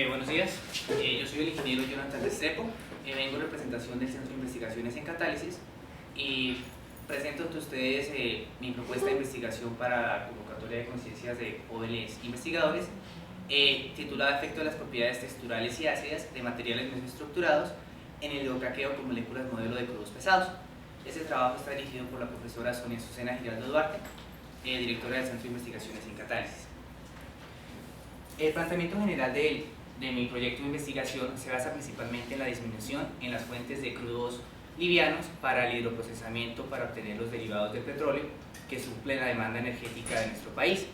Buenos días, yo soy el ingeniero Jonathan Restrepo, vengo en representación del Centro de Investigaciones en Catálisis y presento ante ustedes mi propuesta de investigación para la convocatoria de conciencias de OLs investigadores, titulada Efecto de las propiedades texturales y ácidas de materiales mesoestructurados en el hidrocraqueo con moléculas modelo de crudos pesados. Este trabajo está dirigido por la profesora Sonia Azucena Giraldo Duarte, directora del Centro de Investigaciones en Catálisis. El planteamiento general de mi proyecto de investigación se basa principalmente en la disminución en las fuentes de crudos livianos para el hidroprocesamiento para obtener los derivados del petróleo que suplen la demanda energética de nuestro país.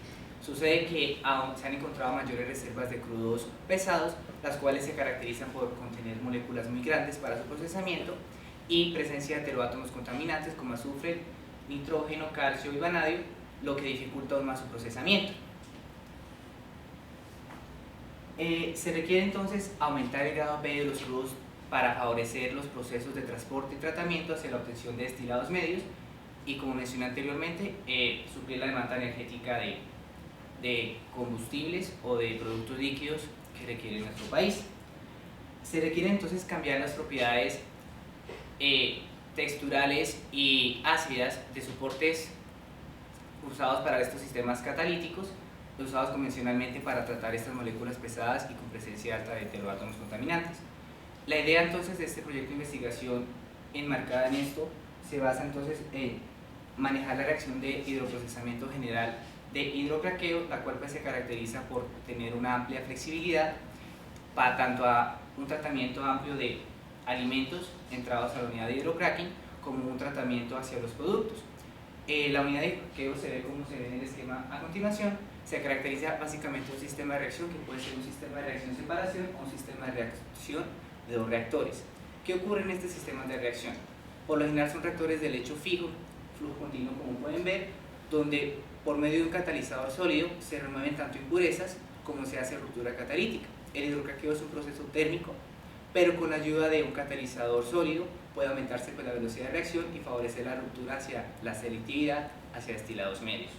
Sucede que se han encontrado mayores reservas de crudos pesados, las cuales se caracterizan por contener moléculas muy grandes para su procesamiento y presencia de heteroátomos contaminantes como azufre, nitrógeno, calcio y vanadio, lo que dificulta aún más su procesamiento. Se requiere entonces aumentar el grado P de los crudos para favorecer los procesos de transporte y tratamiento hacia la obtención de destilados medios y, como mencioné anteriormente, suplir la demanda energética de combustibles o de productos líquidos que requiere nuestro país. Se requiere entonces cambiar las propiedades texturales y ácidas de soportes usados para estos sistemas catalíticos, usados convencionalmente para tratar estas moléculas pesadas y con presencia alta de heteroátomos contaminantes. La idea entonces de este proyecto de investigación enmarcada en esto se basa entonces en manejar la reacción de hidroprocesamiento general de hidrocraqueo, la cual pues se caracteriza por tener una amplia flexibilidad para tanto a un tratamiento amplio de alimentos entrados a la unidad de hidrocracking como un tratamiento hacia los productos. La unidad de hidrocraqueo se ve como se ve en el esquema a continuación. Se caracteriza básicamente un sistema de reacción que puede ser un sistema de reacción-separación o un sistema de reacción de dos reactores. ¿Qué ocurre en este sistema de reacción? Por lo general son reactores de lecho fijo, flujo continuo como pueden ver, donde por medio de un catalizador sólido se remueven tanto impurezas como se hace ruptura catalítica. El hidrocraqueo es un proceso térmico, pero con la ayuda de un catalizador sólido puede aumentarse la velocidad de reacción y favorecer la ruptura hacia la selectividad, hacia destilados medios.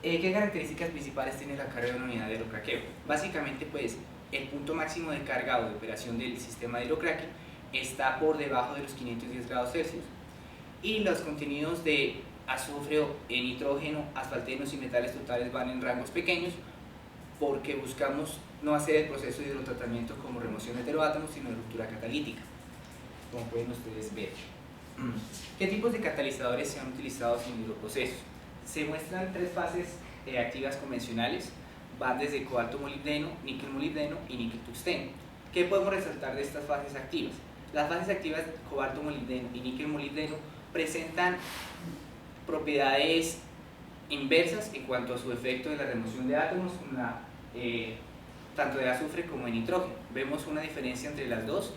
¿Qué características principales tiene la carga de una unidad de hidrocraqueo? Básicamente, pues, el punto máximo de carga o de operación del sistema de hidrocracking está por debajo de los 510 grados Celsius y los contenidos de azufre, nitrógeno, asfaltenos y metales totales van en rangos pequeños porque buscamos no hacer el proceso de hidrotratamiento como remoción de heteroátomos, sino de ruptura catalítica, como pueden ustedes ver. ¿Qué tipos de catalizadores se han utilizado en hidroprocesos? Se muestran tres fases activas convencionales, van desde cobalto-molibdeno, níquel-molibdeno y níquel-tungsteno. ¿Qué podemos resaltar de estas fases activas? Las fases activas de cobalto-molibdeno y níquel-molibdeno presentan propiedades inversas en cuanto a su efecto de la remoción de átomos, tanto de azufre como de nitrógeno. Vemos una diferencia entre las dos.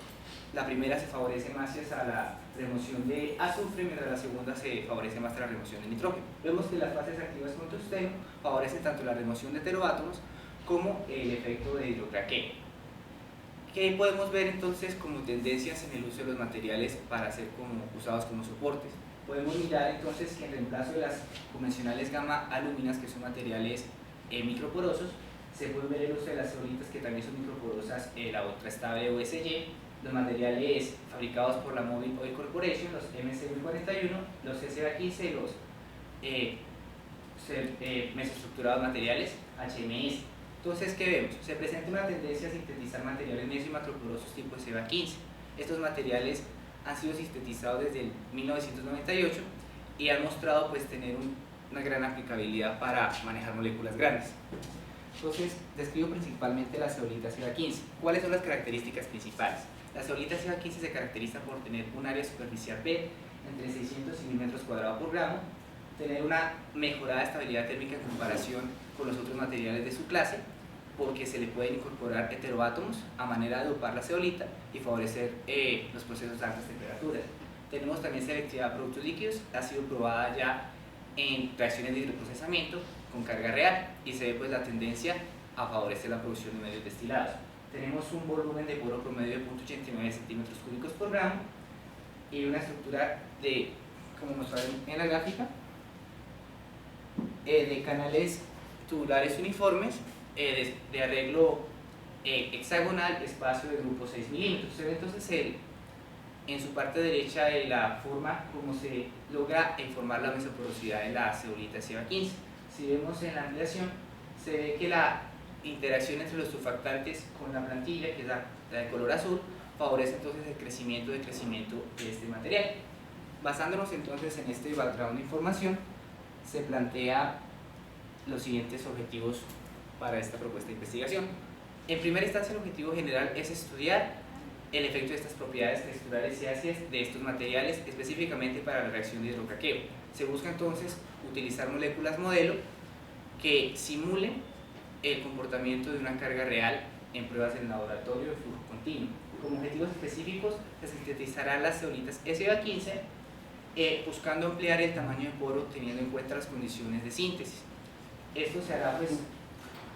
La primera se favorece más hacia la remoción de azufre, mientras la segunda se favorece más a la remoción de nitrógeno. Vemos que las fases activas con tungsteno favorecen tanto la remoción de heteroátomos como el efecto de hidrocraqueo. ¿Qué podemos ver entonces como tendencias en el uso de los materiales para ser usados como soportes? Podemos mirar entonces que en reemplazo de las convencionales gamma alúminas, que son materiales microporosos, se puede ver el uso de las zeolitas, que también son microporosas, la otra estable OSY, los materiales fabricados por la Mobile Oil Corporation, los MC1041, los SBA15, los mesoestructurados materiales HMS. Entonces, ¿qué vemos? Se presenta una tendencia a sintetizar materiales meso y macroporosos tipo SBA15. Estos materiales han sido sintetizados desde el 1998 y han mostrado pues tener una gran aplicabilidad para manejar moléculas grandes. Entonces, describo principalmente la zeolita SBA15. ¿Cuáles son las características principales? La zeolita SBA15 se caracteriza por tener un área superficial P entre 600 y 1000 metros cuadrados por gramo, tener una mejorada estabilidad térmica en comparación con los otros materiales de su clase, porque se le pueden incorporar heteroátomos a manera de dopar la zeolita y favorecer los procesos de altas temperaturas. Tenemos también selectividad a productos líquidos, ha sido probada ya en reacciones de hidroprocesamiento con carga real y se ve pues la tendencia a favorecer la producción de medios destilados. Tenemos un volumen de poro promedio de 0.89 centímetros cúbicos por gramo y una estructura como mostraron en la gráfica, de canales tubulares uniformes de arreglo hexagonal, espacio de grupo 6 milímetros. Se ve entonces en su parte derecha la forma como se logra formar la mesoporosidad de la ceolita CEBA15. Si vemos en la ampliación, se ve que la interacción entre los surfactantes con la plantilla, que es la de color azul, favorece entonces el crecimiento de este material. Basándonos entonces en este background de información, se plantea los siguientes objetivos para esta propuesta de investigación. En primera instancia, el objetivo general es estudiar el efecto de estas propiedades texturales y ácidas de estos materiales, específicamente para la reacción de hidrocraqueo. Se busca entonces utilizar moléculas modelo que simulen el comportamiento de una carga real en pruebas en laboratorio de flujo continuo. Como objetivos específicos, se sintetizarán las zeolitas SEBA15 buscando ampliar el tamaño de poro teniendo en cuenta las condiciones de síntesis. Esto se hará pues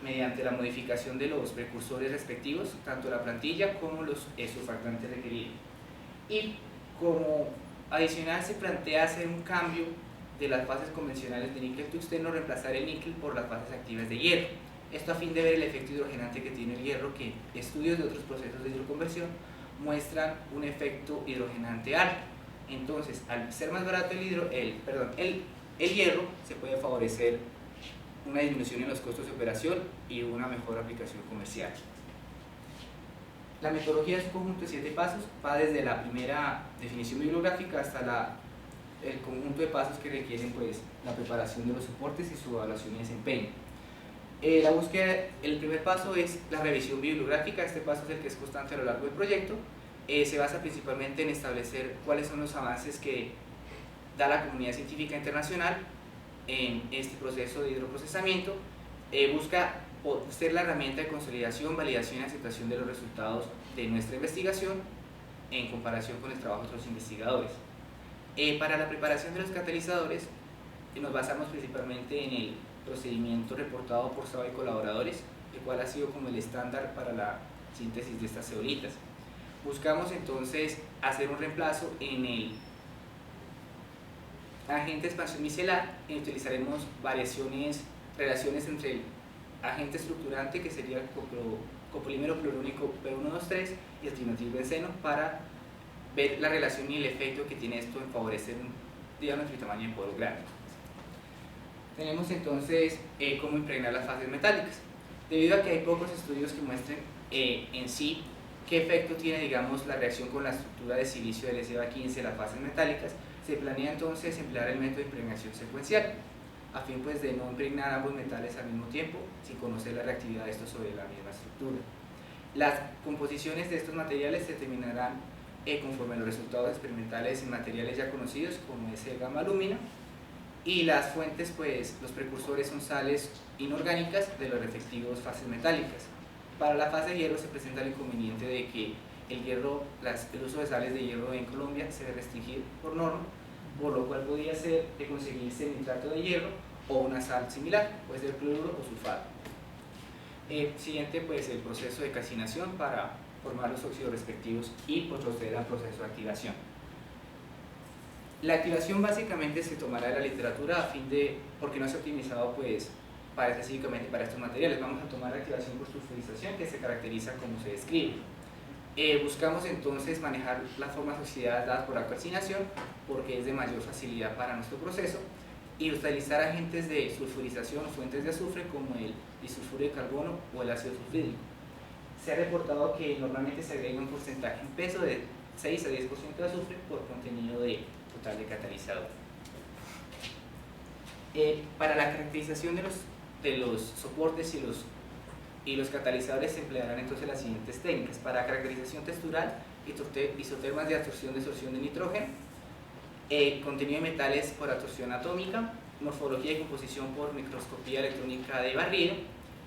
mediante la modificación de los precursores respectivos, tanto la plantilla como los surfactantes requeridos. Y como adicional se plantea hacer un cambio de las fases convencionales de níquel-tungsteno, reemplazar el níquel por las fases activas de hierro. Esto a fin de ver el efecto hidrogenante que tiene el hierro, que estudios de otros procesos de hidroconversión muestran un efecto hidrogenante alto. Entonces, al ser más barato el hierro, se puede favorecer una disminución en los costos de operación y una mejor aplicación comercial. La metodología es un conjunto de 7 pasos, va desde la primera definición bibliográfica hasta el conjunto de pasos que requieren pues, la preparación de los soportes y su evaluación y desempeño. La búsqueda, el primer paso es la revisión bibliográfica. Este paso es el que es constante a lo largo del proyecto. Se basa principalmente en establecer cuáles son los avances que da la comunidad científica internacional en este proceso de hidroprocesamiento. Busca ser la herramienta de consolidación, validación y aceptación de los resultados de nuestra investigación en comparación con el trabajo de otros investigadores. Para la preparación de los catalizadores nos basamos principalmente en el procedimiento reportado por SABA y colaboradores, el cual ha sido como el estándar para la síntesis de estas zeolitas. Buscamos entonces hacer un reemplazo en el agente de expansión micelar y utilizaremos relaciones entre el agente estructurante, que sería el copolímero clorónico P123, y el trinotilbenceno para ver la relación y el efecto que tiene esto en favorecer un diámetro y tamaño de poro grande. Tenemos entonces cómo impregnar las fases metálicas. Debido a que hay pocos estudios que muestren en sí qué efecto tiene, digamos, la reacción con la estructura de silicio del SEBA15 en las fases metálicas, se planea entonces emplear el método de impregnación secuencial, a fin pues, de no impregnar ambos metales al mismo tiempo, sin conocer la reactividad de estos sobre la misma estructura. Las composiciones de estos materiales se determinarán conforme a los resultados experimentales en materiales ya conocidos, como es el gamma alumina, y las fuentes, pues los precursores son sales inorgánicas de las respectivas fases metálicas. Para la fase de hierro se presenta el inconveniente de que el uso de sales de hierro en Colombia se debe restringir por norma, por lo cual podría ser de conseguirse nitrato de hierro o una sal similar, puede ser cloruro o sulfato. Siguiente, pues el proceso de calcinación para formar los óxidos respectivos y proceder al proceso de activación. La activación básicamente se tomará de la literatura porque no se ha optimizado pues, específicamente para estos materiales. Vamos a tomar la activación por sulfurización, que se caracteriza como se describe. Buscamos entonces manejar las formas oxidadas dadas por la calcinación porque es de mayor facilidad para nuestro proceso, y utilizar agentes de sulfurización o fuentes de azufre como el disulfuro de carbono o el ácido sulfúrico. Se ha reportado que normalmente se agrega un porcentaje en peso de 6 a 10% de azufre por contenido total de catalizador. Para la caracterización de los soportes y los catalizadores se emplearán entonces las siguientes técnicas. Para caracterización textural, isotermas de absorción-desorción de nitrógeno, contenido de metales por absorción atómica, morfología y composición por microscopía electrónica de barrido,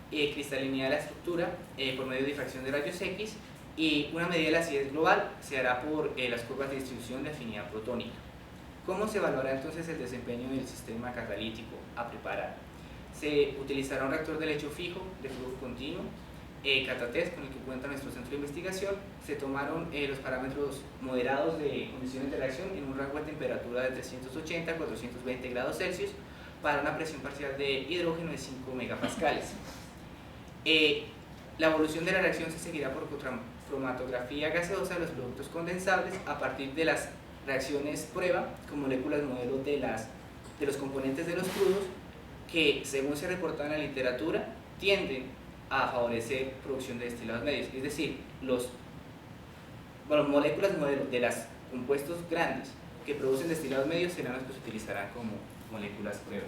cristalinidad de la estructura por medio de difracción de rayos X, y una medida de la acidez global se hará por las curvas de distribución de afinidad protónica. ¿Cómo se evaluará entonces el desempeño del sistema catalítico a preparar? Se utilizará un reactor de lecho fijo de flujo continuo, Catatest, con el que cuenta nuestro centro de investigación. Se tomaron los parámetros moderados de condiciones de reacción en un rango de temperatura de 380 a 420 grados Celsius para una presión parcial de hidrógeno de 5 megapascales. La evolución de la reacción se seguirá por cromatografía gaseosa de los productos condensables a partir de las reacciones prueba con moléculas modelo de los componentes de los crudos, que según se reporta en la literatura tienden a favorecer producción de destilados medios, es decir, moléculas modelo de los compuestos grandes que producen destilados medios serán las que se utilizarán como moléculas prueba.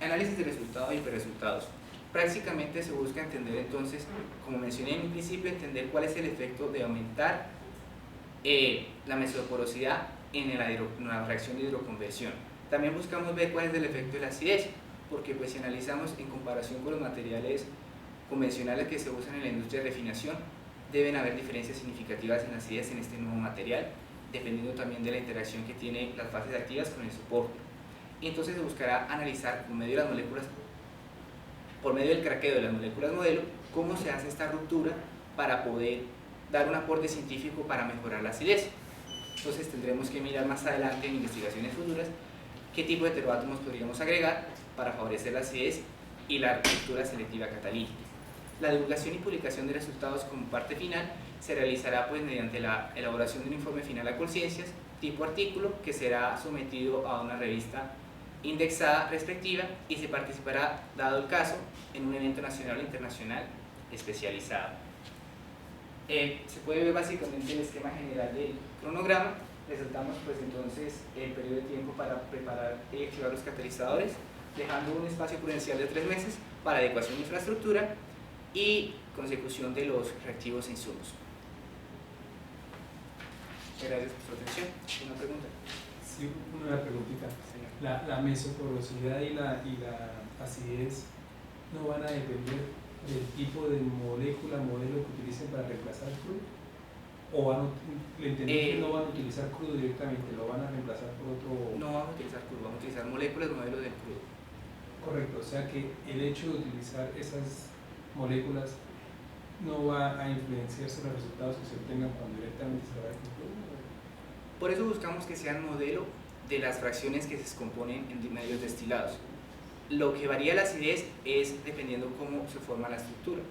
Análisis de resultados y hiperresultados. Prácticamente se busca entender entonces, como mencioné en un principio, entender cuál es el efecto de aumentar la mesoporosidad en la reacción de hidroconversión. También buscamos ver cuál es el efecto de la acidez, porque pues si analizamos en comparación con los materiales convencionales que se usan en la industria de refinación, deben haber diferencias significativas en la acidez en este nuevo material, dependiendo también de la interacción que tiene las fases activas con el soporte. Y entonces se buscará analizar por medio de las moléculas, por medio del craqueo de las moléculas modelo, cómo se hace esta ruptura para poder dar un aporte científico para mejorar la acidez. Entonces tendremos que mirar más adelante en investigaciones futuras qué tipo de heteroátomos podríamos agregar para favorecer la acidez y la ruptura selectiva catalítica. La divulgación y publicación de resultados como parte final se realizará pues mediante la elaboración de un informe final a Colciencias, tipo artículo, que será sometido a una revista indexada respectiva y se participará, dado el caso, en un evento nacional o internacional especializado. Se puede ver básicamente el esquema general del cronograma. Resaltamos pues entonces el periodo de tiempo para preparar y activar los catalizadores, dejando un espacio prudencial de 3 meses para adecuación de infraestructura y consecución de los reactivos e insumos. Gracias por su atención. ¿Una pregunta? Sí, una preguntita. La mesoporosidad y la acidez no van a depender del tipo de molécula, modelo que utilicen para reemplazar el crudo. ¿O le entendí que no van a utilizar crudo directamente, lo van a reemplazar por otro? No vamos a utilizar crudo, vamos a utilizar moléculas modelo del crudo. Correcto, o sea que el hecho de utilizar esas moléculas no va a influenciar sobre los resultados que se obtengan cuando directamente se va a el crudo. Por eso buscamos que sean modelo de las fracciones que se descomponen en medios destilados. Lo que varía la acidez es dependiendo cómo se forma la estructura,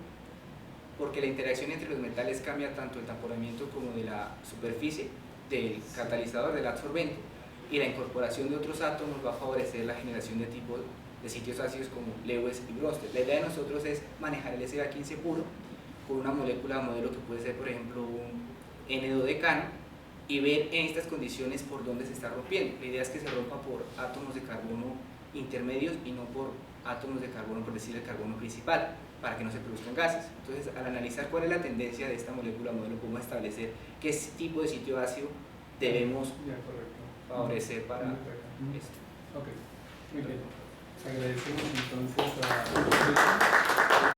porque la interacción entre los metales cambia tanto el taponamiento como de la superficie del catalizador, del absorbente, y la incorporación de otros átomos va a favorecer la generación de tipos de sitios ácidos como Lewis y Bronsted. La idea de nosotros es manejar el SO15 puro con una molécula modelo que puede ser, por ejemplo, un N2-decano, y ver en estas condiciones por dónde se está rompiendo. La idea es que se rompa por átomos de carbono intermedios y no por átomos de carbono, por decir el carbono principal, para que no se produzcan gases. Entonces, al analizar cuál es la tendencia de esta molécula modelo, podemos establecer qué tipo de sitio ácido debemos favorecer para esto. Ok, muy bien. Agradecemos entonces a